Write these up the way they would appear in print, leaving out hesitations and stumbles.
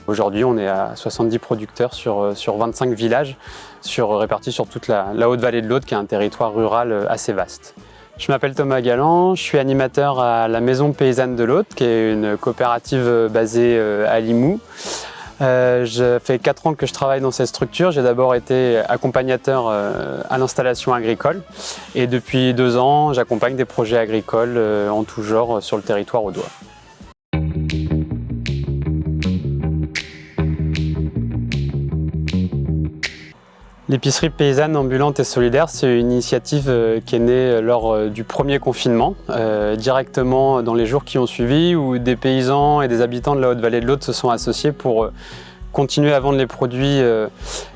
Aujourd'hui, on est à 70 producteurs sur 25 villages, répartis sur toute la haute vallée de l'Aude, qui est un territoire rural assez vaste. Je m'appelle Thomas Galland, je suis animateur à la Maison Paysanne de l'Aude, qui est une coopérative basée à Limoux. Ça fait 4 ans que je travaille dans cette structure. J'ai d'abord été accompagnateur à l'installation agricole et depuis 2 ans, j'accompagne des projets agricoles en tout genre sur le territoire audois. L'épicerie paysanne ambulante et solidaire, c'est une initiative qui est née lors du premier confinement, directement dans les jours qui ont suivi, où des paysans et des habitants de la haute vallée de l'Aude se sont associés pour continuer à vendre les produits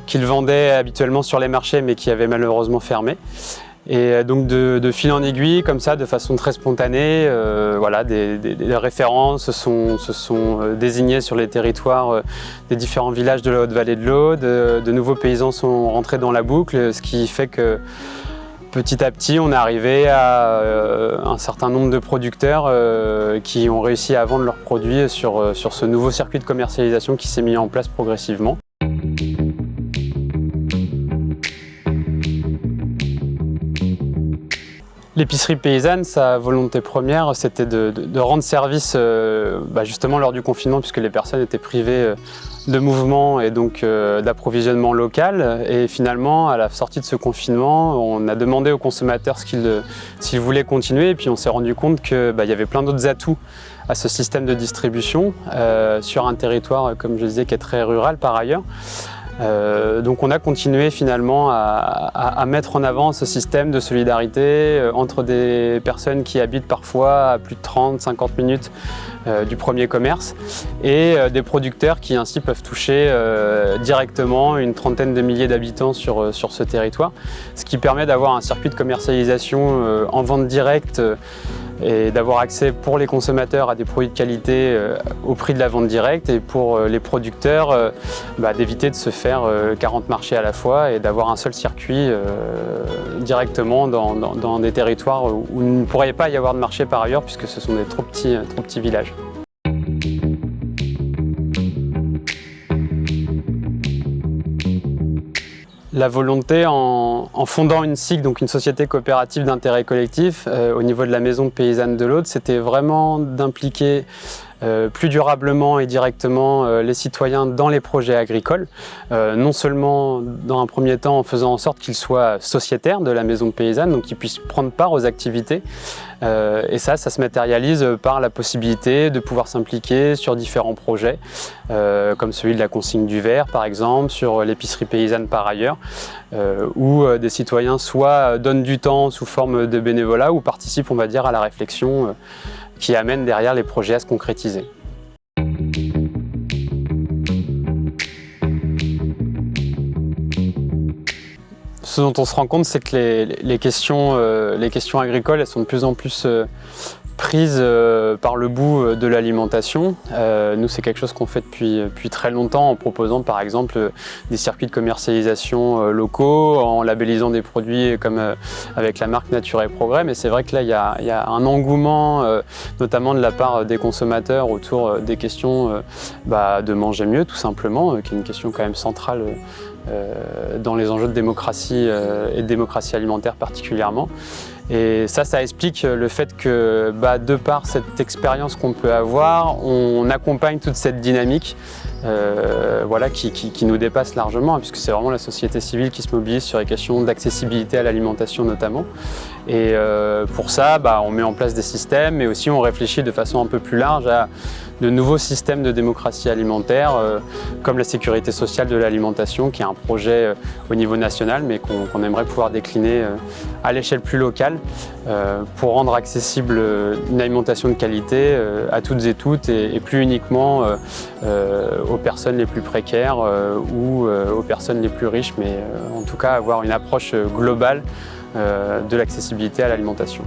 qu'ils vendaient habituellement sur les marchés mais qui avaient malheureusement fermé. Et donc de fil en aiguille, comme ça, de façon très spontanée, voilà, des référents se sont désignés sur les territoires des différents villages de la haute vallée de l'Aude. De nouveaux paysans sont rentrés dans la boucle, ce qui fait que petit à petit, on est arrivé à un certain nombre de producteurs qui ont réussi à vendre leurs produits sur ce nouveau circuit de commercialisation qui s'est mis en place progressivement. L'épicerie paysanne, sa volonté première, c'était de rendre service justement lors du confinement, puisque les personnes étaient privées de mouvement et donc d'approvisionnement local. Et finalement, à la sortie de ce confinement, on a demandé aux consommateurs s'ils voulaient continuer, et puis on s'est rendu compte qu'il y avait plein d'autres atouts à ce système de distribution sur un territoire, comme je disais, qui est très rural par ailleurs. Donc on a continué finalement à mettre en avant ce système de solidarité entre des personnes qui habitent parfois à plus de 30-50 minutes du premier commerce et des producteurs qui ainsi peuvent toucher directement une trentaine de milliers d'habitants sur ce territoire, ce qui permet d'avoir un circuit de commercialisation en vente directe et d'avoir accès pour les consommateurs à des produits de qualité au prix de la vente directe, et pour les producteurs d'éviter de se faire 40 marchés à la fois et d'avoir un seul circuit directement dans des territoires où il ne pourrait pas y avoir de marché par ailleurs, puisque ce sont des trop petits villages. La volonté en fondant une SIC, donc une société coopérative d'intérêt collectif, au niveau de la Maison Paysanne de l'Aude, c'était vraiment d'impliquer plus durablement et directement les citoyens dans les projets agricoles, non seulement dans un premier temps en faisant en sorte qu'ils soient sociétaires de la maison paysanne, donc qu'ils puissent prendre part aux activités, et ça se matérialise par la possibilité de pouvoir s'impliquer sur différents projets, comme celui de la consigne du verre par exemple, sur l'épicerie paysanne par ailleurs, où des citoyens soit donnent du temps sous forme de bénévolat ou participent, on va dire, à la réflexion qui amène derrière les projets à se concrétiser. Ce dont on se rend compte, c'est que les questions agricoles, elles sont de plus en plus prises par le bout de l'alimentation. Nous, c'est quelque chose qu'on fait depuis très longtemps, en proposant par exemple des circuits de commercialisation locaux, en labellisant des produits comme avec la marque Nature et Progrès. Mais c'est vrai que là, il y a un engouement, notamment de la part des consommateurs, autour des questions de manger mieux, tout simplement, qui est une question quand même centrale dans les enjeux de démocratie et de démocratie alimentaire particulièrement. Et ça explique le fait que, de par cette expérience qu'on peut avoir, on accompagne toute cette dynamique qui nous dépasse largement, puisque c'est vraiment la société civile qui se mobilise sur les questions d'accessibilité à l'alimentation notamment. Et pour ça, on met en place des systèmes, mais aussi on réfléchit de façon un peu plus large à de nouveaux systèmes de démocratie alimentaire, comme la sécurité sociale de l'alimentation, qui est un projet au niveau national, mais qu'on aimerait pouvoir décliner à l'échelle plus locale, pour rendre accessible une alimentation de qualité à toutes et toutes, et plus uniquement aux personnes les plus précaires ou aux personnes les plus riches, mais en tout cas avoir une approche globale de l'accessibilité à l'alimentation.